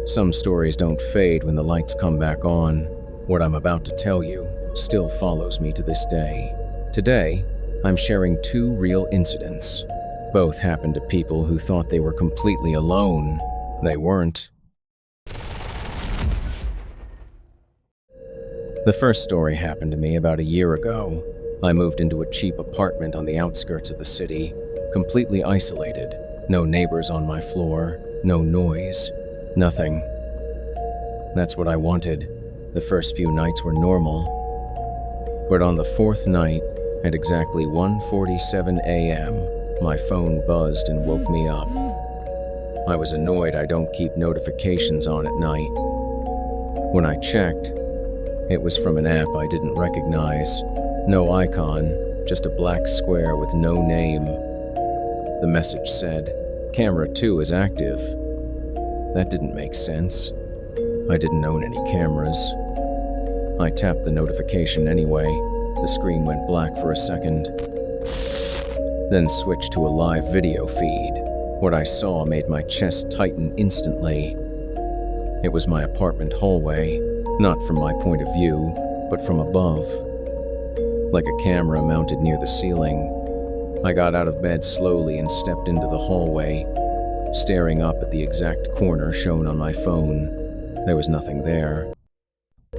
Some stories don't fade when the lights come back on. What I'm about to tell you still follows me to this day. Today, I'm sharing two real incidents. Both happened to people who thought they were completely alone. They weren't. The first story happened to me about a year ago. I moved into a cheap apartment on the outskirts of the city, completely isolated. No neighbors on my floor, no noise, nothing. That's what I wanted. The first few nights were normal. But on the fourth night, at exactly 1:47 a.m., my phone buzzed and woke me up. I was annoyed I don't keep notifications on at night. When I checked, it was from an app I didn't recognize. No icon, just a black square with no name. The message said, "Camera 2 is active." That didn't make sense. I didn't own any cameras. I tapped the notification anyway. The screen went black for a second, then switched to a live video feed. What I saw made my chest tighten instantly. It was my apartment hallway, not from my point of view, but from above. Like a camera mounted near the ceiling. I got out of bed slowly and stepped into the hallway, staring up at the exact corner shown on my phone. There was nothing there.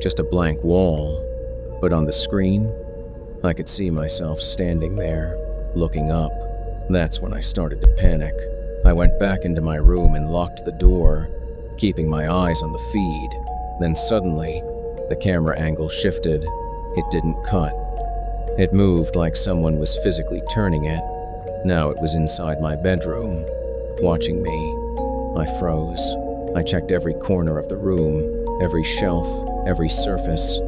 Just a blank wall. But on the screen, I could see myself standing there, looking up. That's when I started to panic. I went back into my room and locked the door, keeping my eyes on the feed. Then suddenly, the camera angle shifted. It didn't cut. It moved like someone was physically turning it. Now it was inside my bedroom, watching me. I froze. I checked every corner of the room, every shelf, every surface.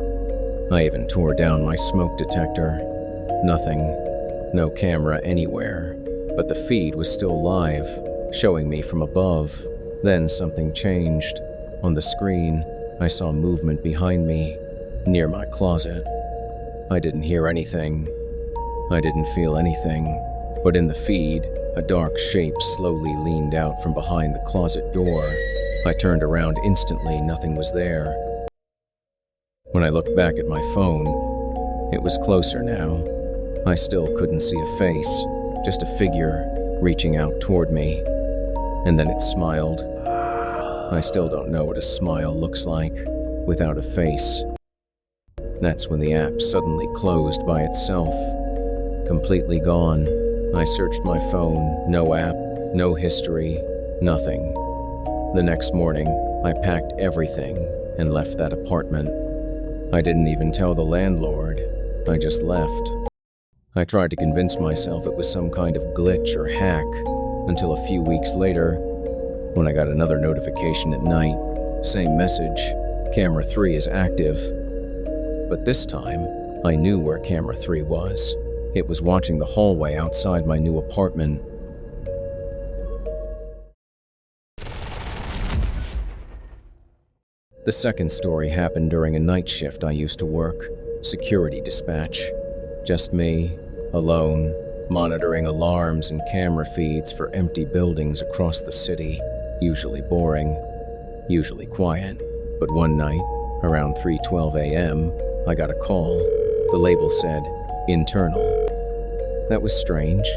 I even tore down my smoke detector. Nothing. No camera anywhere. But the feed was still live, showing me from above. Then something changed. On the screen, I saw movement behind me, near my closet. I didn't hear anything. I didn't feel anything. But in the feed, a dark shape slowly leaned out from behind the closet door. I turned around instantly, nothing was there. When I looked back at my phone, it was closer now. I still couldn't see a face, just a figure reaching out toward me. And then it smiled. I still don't know what a smile looks like without a face. That's when the app suddenly closed by itself. Completely gone. I searched my phone, no app, no history, nothing. The next morning, I packed everything and left that apartment. I didn't even tell the landlord. I just left. I tried to convince myself it was some kind of glitch or hack, until a few weeks later, when I got another notification at night. Same message, camera 3 is active. But this time, I knew where camera 3 was. It was watching the hallway outside my new apartment. The second story happened during a night shift I used to work, security dispatch. Just me, alone, monitoring alarms and camera feeds for empty buildings across the city. Usually boring, usually quiet. But one night, around 3:12 a.m., I got a call. The label said, "Internal." That was strange.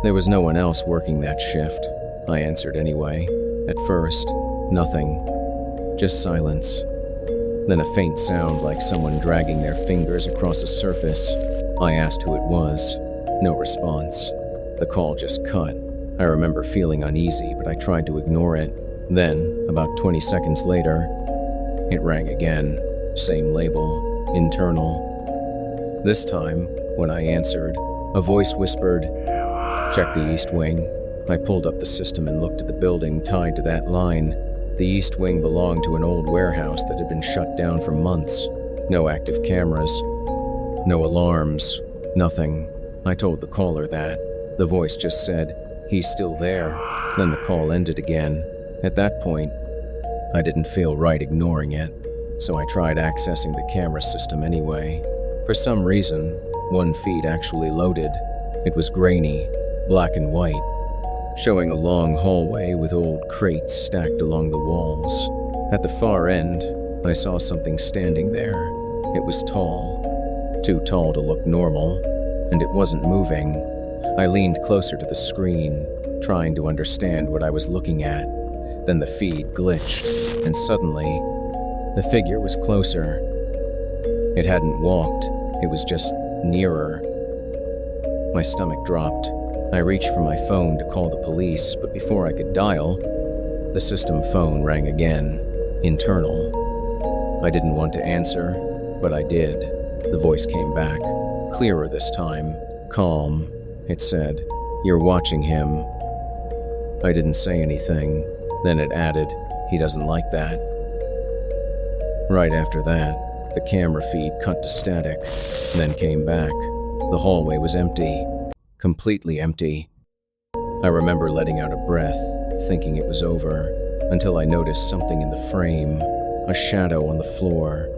There was no one else working that shift. I answered anyway. At first, nothing. Just silence. Then a faint sound like someone dragging their fingers across a surface. I asked who it was. No response. The call just cut. I remember feeling uneasy, but I tried to ignore it. Then, about 20 seconds later, it rang again. Same label. Internal. This time, when I answered, a voice whispered, "Check the East Wing." I pulled up the system and looked at the building tied to that line. The East Wing belonged to an old warehouse that had been shut down for months. No active cameras. No alarms. Nothing. I told the caller that. The voice just said, "He's still there." Then the call ended again. At that point, I didn't feel right ignoring it, so I tried accessing the camera system anyway. For some reason, one feed actually loaded. It was grainy, black and white, showing a long hallway with old crates stacked along the walls. At the far end, I saw something standing there. It was tall, too tall to look normal, and it wasn't moving. I leaned closer to the screen, trying to understand what I was looking at. Then the feed glitched, and suddenly, the figure was closer. It hadn't walked, it was just nearer. My stomach dropped. I reached for my phone to call the police, but before I could dial, the system phone rang again. Internal. I didn't want to answer, but I did. The voice came back, clearer this time. Calm, it said. You're watching him. I didn't say anything. Then it added, he doesn't like that. Right after that, the camera feed cut to static, then came back. The hallway was empty. Completely empty. I remember letting out a breath, thinking it was over, until I noticed something in the frame, a shadow on the floor,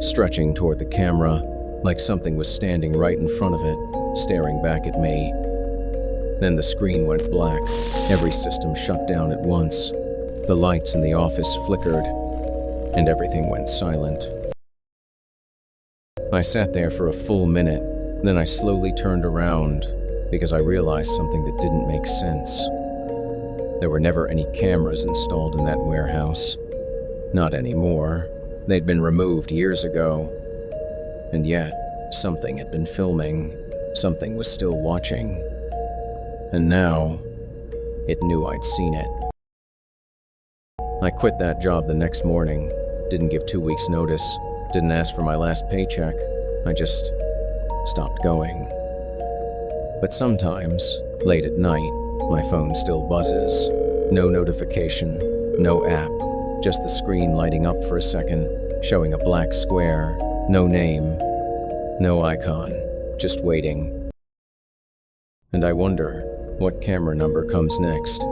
stretching toward the camera, like something was standing right in front of it, staring back at me. Then the screen went black. Every system shut down at once. The lights in the office flickered, and everything went silent. I sat there for a full minute, then I slowly turned around because I realized something that didn't make sense. There were never any cameras installed in that warehouse. Not anymore. They'd been removed years ago. And yet, something had been filming. Something was still watching. And now, it knew I'd seen it. I quit that job the next morning. Didn't give 2 weeks' notice. Didn't ask for my last paycheck. I just stopped going. But sometimes, late at night, my phone still buzzes. No notification, no app, just the screen lighting up for a second, showing a black square, no name, no icon, just waiting. And I wonder what camera number comes next.